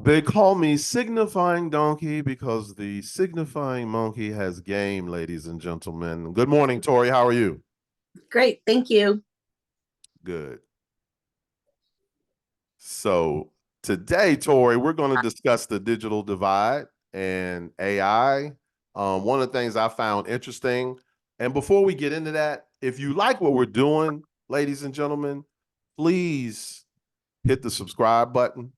They call me Signifying Donkey because the signifying monkey has game, ladies and gentlemen. Good morning, Tori. How are you? Great, thank you. Good. So today, Tori, we're going to discuss the digital divide and AI. One of the things I found interesting, and before we get into that, if you like what we're doing, ladies and gentlemen, please hit the subscribe button.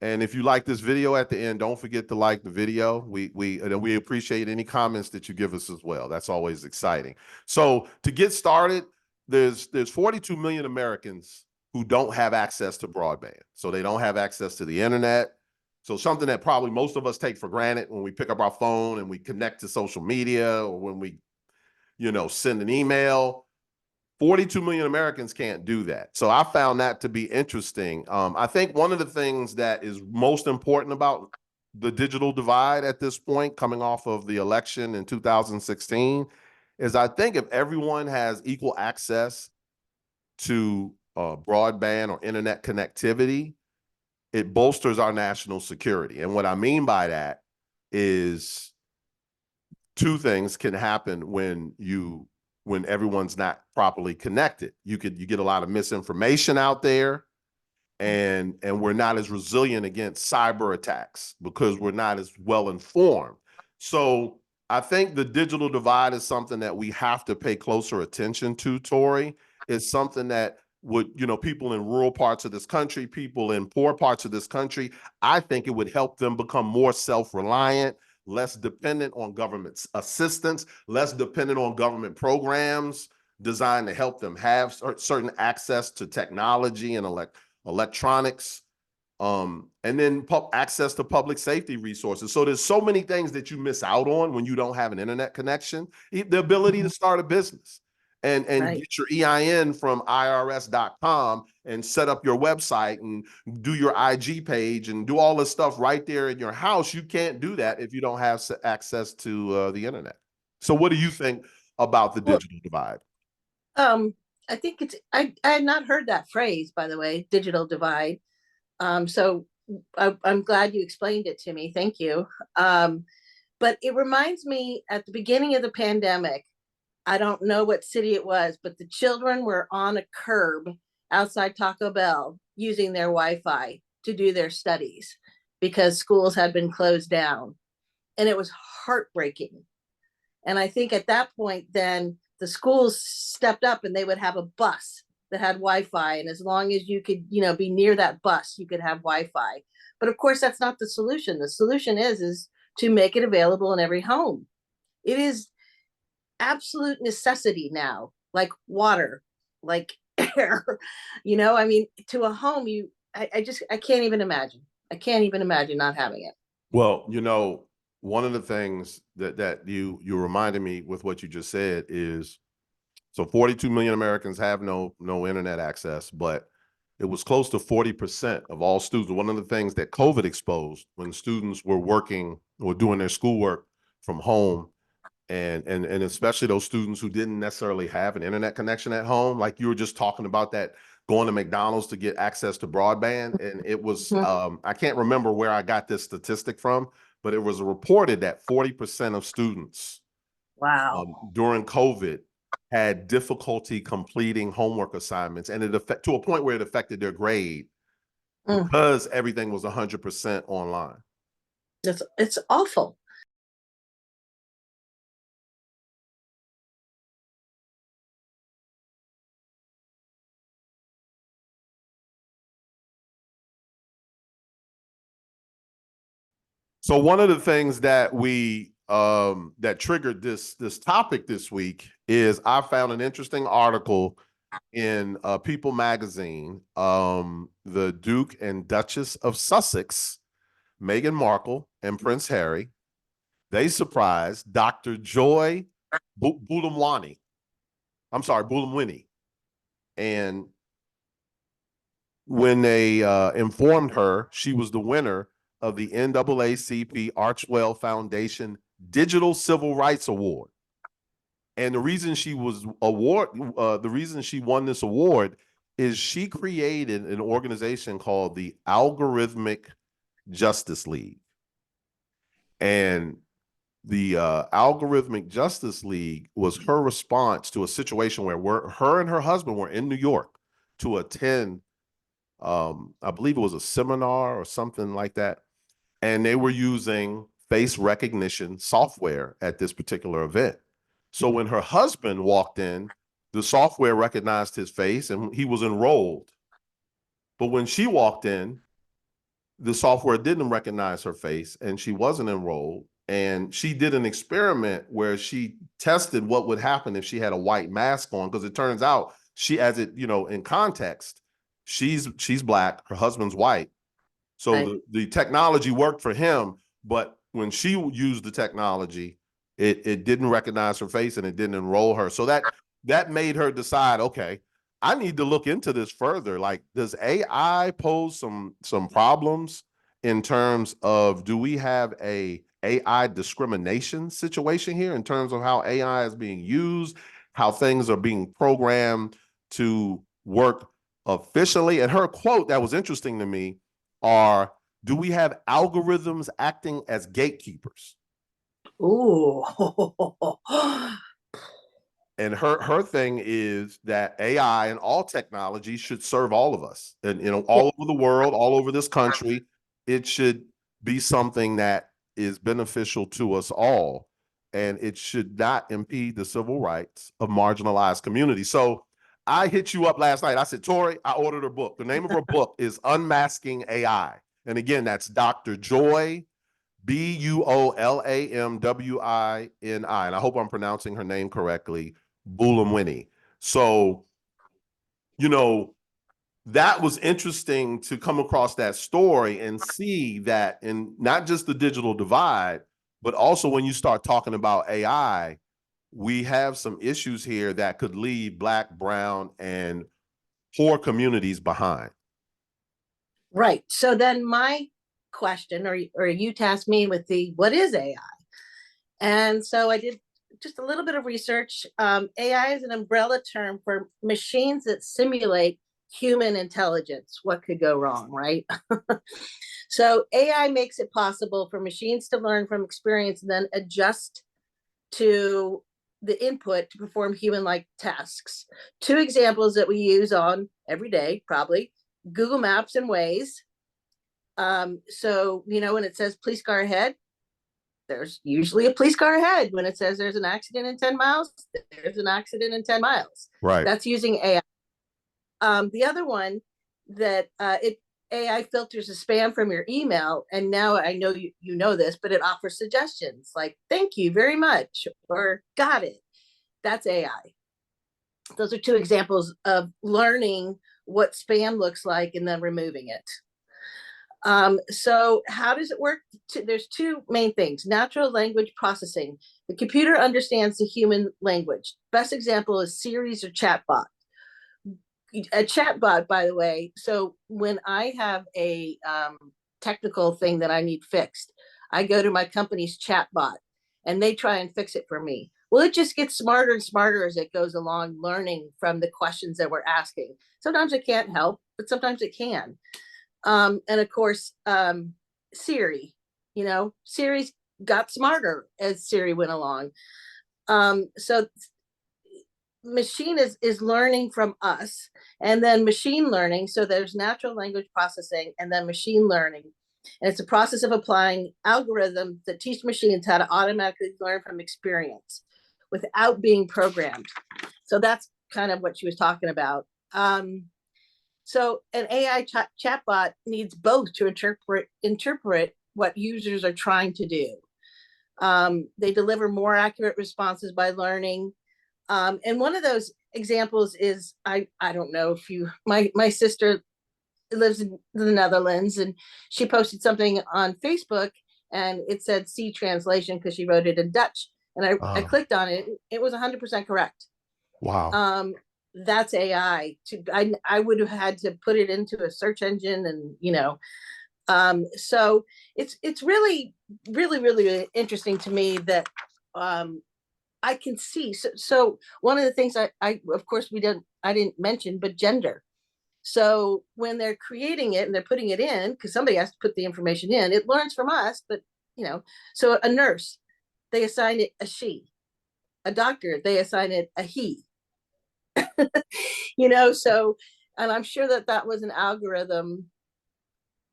And if you like this video at the end, don't forget to like the video. We appreciate any comments that you give us as well. That's always exciting. So to get started, there's 42 million Americans who don't have access to broadband. So they don't have access to the internet. So something that probably most of us take for granted when we pick up our phone and we connect to social media or when we, send an email. 42 million Americans can't do that. So I found that to be interesting. I think one of the things that is most important about the digital divide at this point, coming off of the election in 2016, is I think if everyone has equal access to broadband or internet connectivity, it bolsters our national security. And what I mean by that is two things can happen when everyone's not properly connected. You get a lot of misinformation out there, and we're not as resilient against cyber attacks because we're not as well informed. So I think the digital divide is something that we have to pay closer attention to, Tori. It's something that would, people in rural parts of this country, people in poor parts of this country, I think it would help them become more self-reliant, less dependent on government assistance, less dependent on government programs designed to help them have certain access to technology and electronics, and then access to public safety resources. So there's so many things that you miss out on when you don't have an internet connection. The ability to start a business and Right. get your EIN from IRS.com and set up your website and do your IG page and do all this stuff right there in your house. You can't do that if you don't have access to the internet. So what do you think about the Well, digital divide? um, I think I had not heard that phrase, by the way, digital divide. So I'm glad you explained it to me. Thank you. But it reminds me at the beginning of the pandemic, I don't know what city it was, but the children were on a curb outside Taco Bell using their Wi-Fi to do their studies because schools had been closed down. And it was heartbreaking. And I think at that point, then the schools stepped up and they would have a bus that had Wi-Fi. And as long as you could, be near that bus, you could have Wi-Fi. But of course, that's not the solution. The solution is to make it available in every home. It is absolute necessity now, like water, like air. I mean, to a home, I can't even imagine. I can't even imagine not having it. Well, one of the things that you reminded me with what you just said is, so 42 million Americans have no internet access, but it was close to 40% of all students. One of the things that COVID exposed when students were working or doing their schoolwork from home, and especially those students who didn't necessarily have an internet connection at home, like you were just talking about, that going to McDonald's to get access to broadband. And it was, I can't remember where I got this statistic from, but it was reported that 40% of students Wow. during COVID had difficulty completing homework assignments, and to a point where it affected their grade Mm, because everything was 100% online. it's awful. So one of the things that that triggered this topic this week is I found an interesting article in People magazine. The Duke and Duchess of Sussex, Meghan Markle and Prince Harry, they surprised Dr. Joy Buolamwini. I'm sorry, Buolamwini. And when they informed her she was the winner of the NAACP Archewell Foundation Digital Civil Rights Award. And the reason she won this award is she created an organization called the Algorithmic Justice League. And the Algorithmic Justice League was her response to a situation where her and her husband were in New York to attend, I believe it was a seminar or something like that. And they were using face recognition software at this particular event. So when her husband walked in, the software recognized his face and he was enrolled. But when she walked in, the software didn't recognize her face and she wasn't enrolled. And she did an experiment where she tested what would happen if she had a white mask on, because it turns out she, as it, in context, she's Black, her husband's white. So Right. the technology worked for him, but when she used the technology, it didn't recognize her face and it didn't enroll her. So that made her decide, okay, I need to look into this further. Like, does AI pose some problems in terms of, do we have a AI discrimination situation here in terms of how AI is being used, how things are being programmed to work efficiently? And her quote that was interesting to me are, do we have algorithms acting as gatekeepers? Ooh. And her thing is that AI and all technology should serve all of us, and all over the world, all over this country. It should be something that is beneficial to us all, and it should not impede the civil rights of marginalized communities. So I hit you up last night. I said, Tori, I ordered her book. The name of her book is Unmasking AI. And again, that's Dr. Joy, Buolamwini. And I hope I'm pronouncing her name correctly, Buolamwini. So, that was interesting to come across that story and see that in not just the digital divide, but also when you start talking about AI, we have some issues here that could leave Black, brown, and poor communities behind. Right. So then my question, or you tasked me with what is AI? And so I did just a little bit of research. AI is an umbrella term for machines that simulate human intelligence. What could go wrong, right? So AI makes it possible for machines to learn from experience and then adjust to the input to perform human-like tasks. Two examples that we use on every day, probably Google Maps and Waze. So, when it says police car ahead, there's usually a police car ahead. When it says there's an accident in 10 miles, there's an accident in 10 miles. Right. That's using AI. The other one that AI filters the spam from your email. And now I know you know this, but it offers suggestions like, thank you very much, or got it. That's AI. Those are two examples of learning what spam looks like and then removing it. So how does it work? There's two main things. Natural language processing. The computer understands the human language. Best example is Siri's or chatbot. A chatbot, by the way, so when I have a technical thing that I need fixed, I go to my company's chatbot and they try and fix it for me. Well, it just gets smarter and smarter as it goes along, learning from the questions that we're asking. Sometimes it can't help, but sometimes it can. And of course, Siri, Siri's got smarter as Siri went along. So machine is learning from us, and then machine learning. So there's natural language processing and then machine learning. And it's a process of applying algorithms that teach machines how to automatically learn from experience without being programmed. So that's kind of what she was talking about. So an AI chatbot needs both to interpret what users are trying to do. They deliver more accurate responses by learning. And one of those examples is, I don't know if my sister lives in the Netherlands, and she posted something on Facebook and it said C translation because she wrote it in Dutch. And I clicked on it. It was 100% correct. Wow. That's AI. I would have had to put it into a search engine, and so it's really, really, really interesting to me that I can see. So one of the things I of course I didn't mention, but gender. So when they're creating it and they're putting it in, because somebody has to put the information in, it learns from us, but so a nurse, they assign it a she. A doctor, they assign it a he. So, and I'm sure that was an algorithm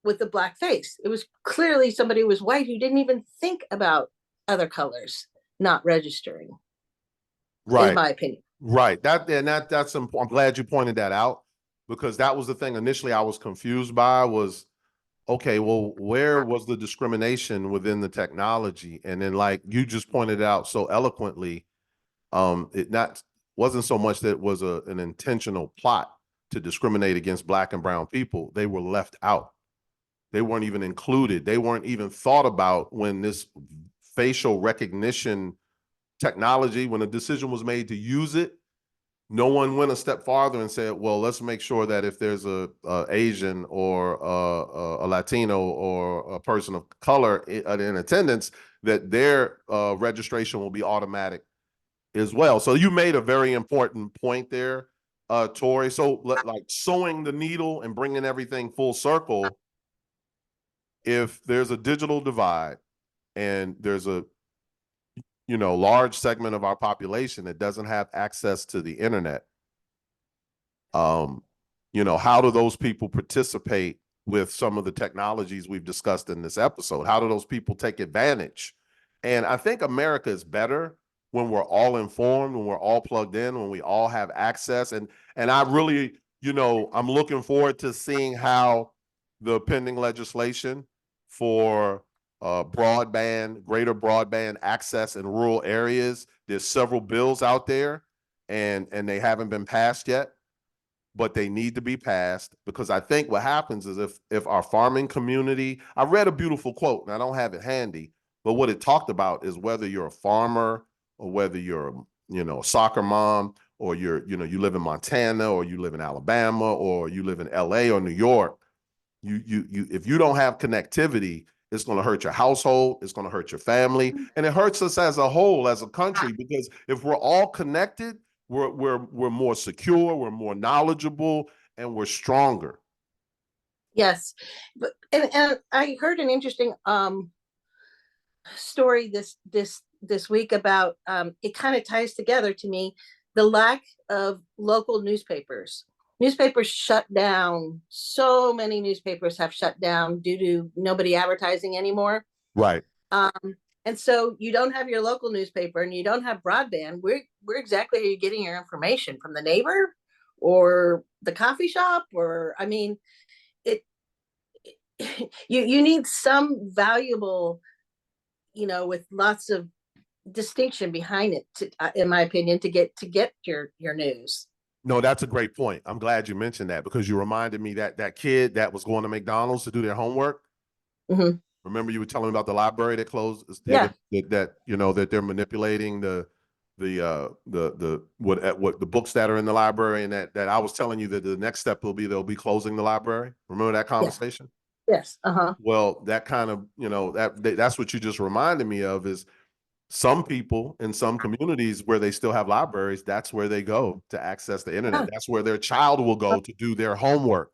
with the black face. It was clearly somebody who was white who didn't even think about other colors not registering, in Right. my opinion. Right. That's important. I'm glad you pointed that out, because that was the thing initially I was confused by was, okay, well, where was the discrimination within the technology? And then, like you just pointed out so eloquently, it not wasn't so much that it was an intentional plot to discriminate against Black and brown people. They were left out. They weren't even included. They weren't even thought about when this facial recognition technology, when a decision was made to use it. No one went a step farther and said, well, let's make sure that if there's a Asian or a Latino or a person of color in attendance, that their registration will be automatic as well. So you made a very important point there, Tori. So like sewing the needle and bringing everything full circle, if there's a digital divide and there's a large segment of our population that doesn't have access to the internet, how do those people participate with some of the technologies we've discussed in this episode? How do those people take advantage? And I think America is better when we're all informed, when we're all plugged in, when we all have access. And I really, I'm looking forward to seeing how the pending legislation for greater broadband access in rural areas. There's several bills out there, and they haven't been passed yet, but they need to be passed, because I think what happens is if our farming community, I read a beautiful quote and I don't have it handy, but what it talked about is whether you're a farmer or whether you're a soccer mom, or you live in Montana, or you live in Alabama, or you live in LA or New York, you if you don't have connectivity, it's going to hurt your household, it's going to hurt your family, and it hurts us as a whole, as a country, because if we're all connected, we're more secure, we're more knowledgeable, and we're stronger. Yes, but and I heard an interesting story this week about it kind of ties together to me the lack of local newspapers. Newspapers shut down. So many newspapers have shut down due to nobody advertising anymore. Right. And so you don't have your local newspaper and you don't have broadband. Where exactly are you getting your information from? The neighbor or the coffee shop? Or I mean, it you need some valuable, with lots of distinction behind it, in my opinion, to get your news. No, that's a great point. I'm glad you mentioned that, because you reminded me that kid that was going to McDonald's to do their homework. Mm-hmm. Remember, you were telling me about the library that closed. Yeah. That they're manipulating the books that are in the library, and that I was telling you that the next step will be they'll be closing the library. Remember that conversation? Yes. Uh-huh. Well, that kind of, that's what you just reminded me of, is some people in some communities where they still have libraries, that's where they go to access the internet. That's where their child will go to do their homework.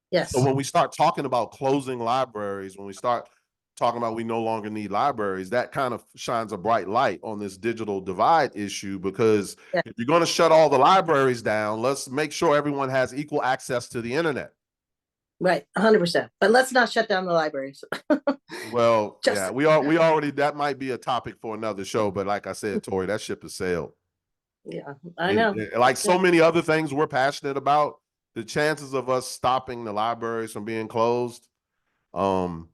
Yes. So when we start talking about closing libraries, when we start talking about we no longer need libraries, that kind of shines a bright light on this digital divide issue, because if you're going to shut all the libraries down, let's make sure everyone has equal access to the internet. Right, 100%. But let's not shut down the libraries. Well, yeah, we already, that might be a topic for another show, but like I said, Tori, that ship has sailed. Yeah, I know. Like so many other things we're passionate about, the chances of us stopping the libraries from being closed, I don't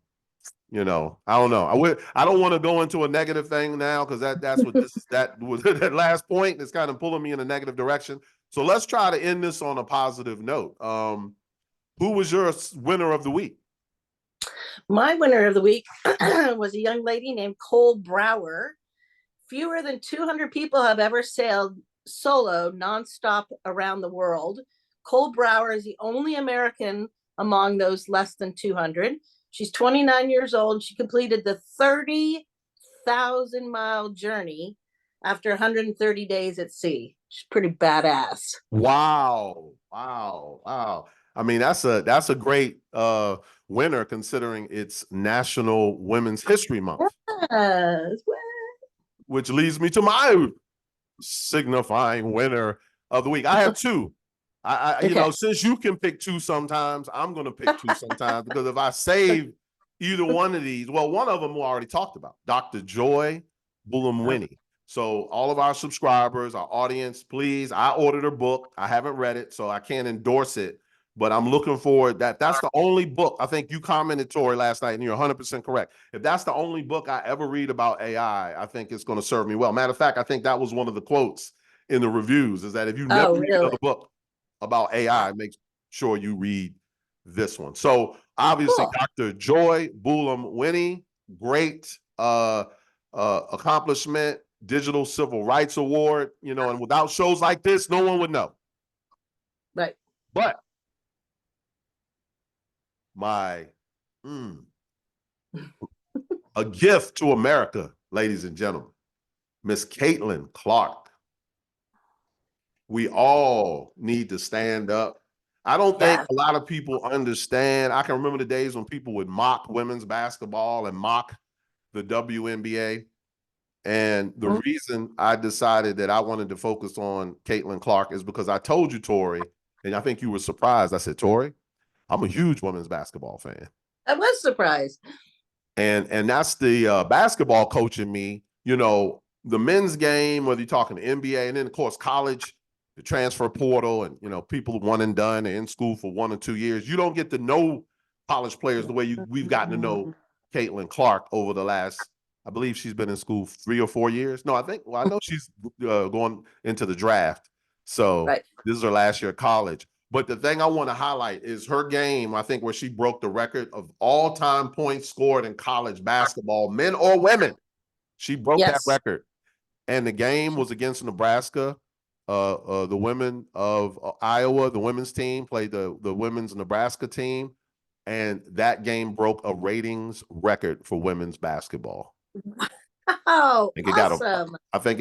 know. I don't want to go into a negative thing now, because that's what that was that last point is kind of pulling me in a negative direction. So let's try to end this on a positive note. Who was your winner of the week? My winner of the week was a young lady named Cole Brower. Fewer than 200 people have ever sailed solo nonstop around the world. Cole Brower is the only American among those less than 200. She's 29 years old. She completed the 30,000-mile journey after 130 days at sea. She's pretty badass. Wow. I mean, that's a great winner considering it's National Women's History Month. Yes. Which leads me to my signifying winner of the week. I have two. You know, since you can pick two sometimes, I'm going to pick two sometimes because if I save either one of these, well, one of them we already talked about, Dr. Joy Buolamwini. So all of our subscribers, our audience, please, I ordered her book. I haven't read it, so I can't endorse it, but I'm looking forward that's the only book. I think you commented, Tori, last night, and you're 100% correct. If that's the only book I ever read about AI, I think it's going to serve me well. Matter of fact, I think that was one of the quotes in the reviews is that if you never read another book about AI, make sure you read this one. So obviously, Dr. Joy Buolamwini, great accomplishment, Digital Civil Rights Award, you know, and without shows like this, no one would know. Right. But a gift to America, ladies and gentlemen, Miss Cailin Clark. We all need to stand up. I don't think a lot of people understand. I can remember the days when people would mock women's basketball and mock the WNBA. And the reason I decided that I wanted to focus on Cailin Clark is because I told you, Tori, and I think you were surprised. I said, Tori, I'm a huge women's basketball fan. I was surprised. And that's the basketball coach in me. You know, the men's game, whether you're talking NBA, and then of course college, the transfer portal, and you know, people one and done, they're in school for 1 or 2 years. You don't get to know college players the way we've gotten to know Cailin Clark over the last, I believe she's been in school 3 or 4 years. No, I know she's going into the draft. So this is her last year of college. But the thing I want to highlight is her game, I think, where she broke the record of all-time points scored in college basketball, men or women. She broke that record. And the game was against Nebraska. The women of Iowa, the women's team, played the women's Nebraska team. And that game broke a ratings record for women's basketball. Oh, awesome. I think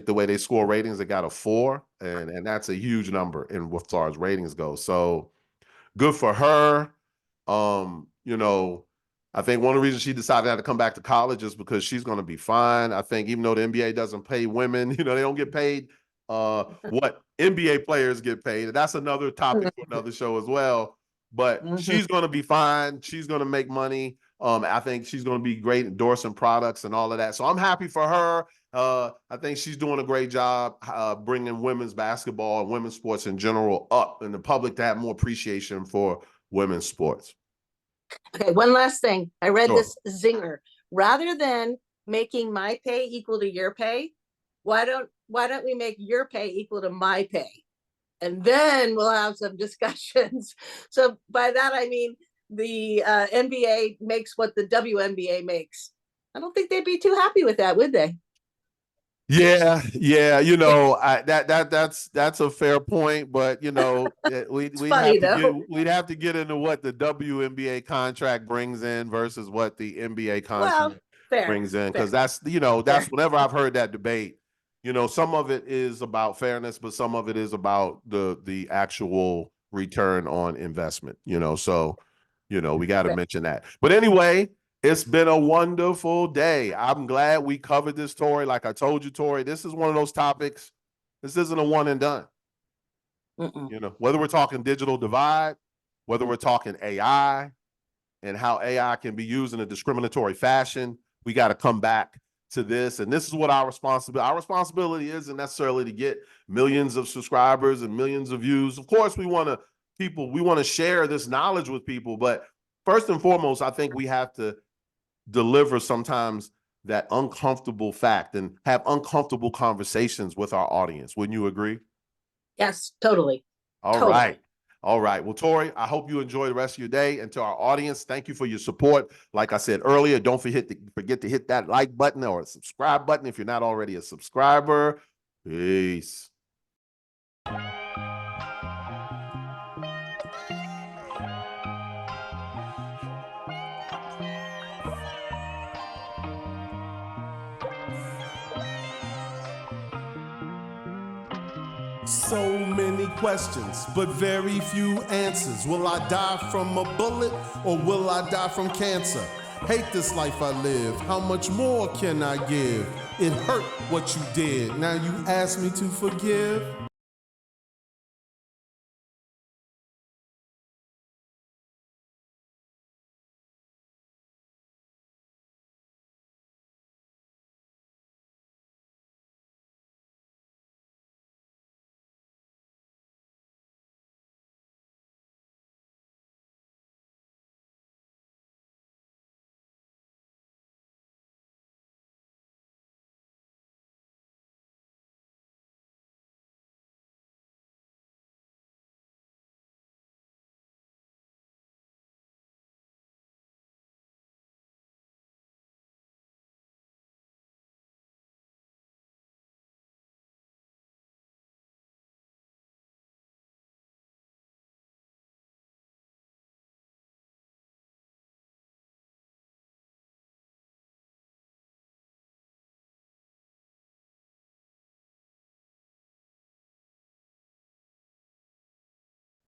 the way they score ratings, it got a 4, and that's a huge number in as far as ratings go. So good for her. You know, I think one of the reasons she decided not to come back to college is because she's going to be fine. I think even though the NBA doesn't pay women, you know, they don't get paid what NBA players get paid. And that's another topic for another show as well. But she's going to be fine. She's going to make money. I think she's going to be great endorsing products and all of that. So I'm happy for her. I think she's doing a great job bringing women's basketball and women's sports in general up and the public to have more appreciation for women's sports. Okay, one last thing. I read this zinger. Rather than making my pay equal to your pay, why don't we make your pay equal to my pay? And then we'll have some discussions. So by that, I mean, the NBA makes what the WNBA makes. I don't think they'd be too happy with that, would they? Yeah. You know, that's a fair point, but you know, we'd have to get into what the WNBA contract brings in versus what the NBA contract brings in, because that's whenever I've heard that debate, you know, some of it is about fairness, but some of it is about the actual return on investment. You know, so you know, we got to mention that. But anyway. It's been a wonderful day. I'm glad we covered this, Tori. Like I told you, Tori, this is one of those topics. This isn't a one and done. You know, whether we're talking digital divide, whether we're talking AI and how AI can be used in a discriminatory fashion, we got to come back to this. And this is what our responsibility isn't necessarily to get millions of subscribers and millions of views. Of course, we want to share this knowledge with people, but first and foremost, I think we have to deliver sometimes that uncomfortable fact and have uncomfortable conversations with our audience. Wouldn't you agree? Yes, totally. All right. Well, Tori, I hope you enjoy the rest of your day. And to our audience, thank you for your support. Like I said earlier, don't forget to hit that like button or a subscribe button if you're not already a subscriber. Peace. So many questions, but very few answers. Will I die from a bullet or will I die from cancer? Hate this life I live, how much more can I give? It hurt what you did, now you ask me to forgive?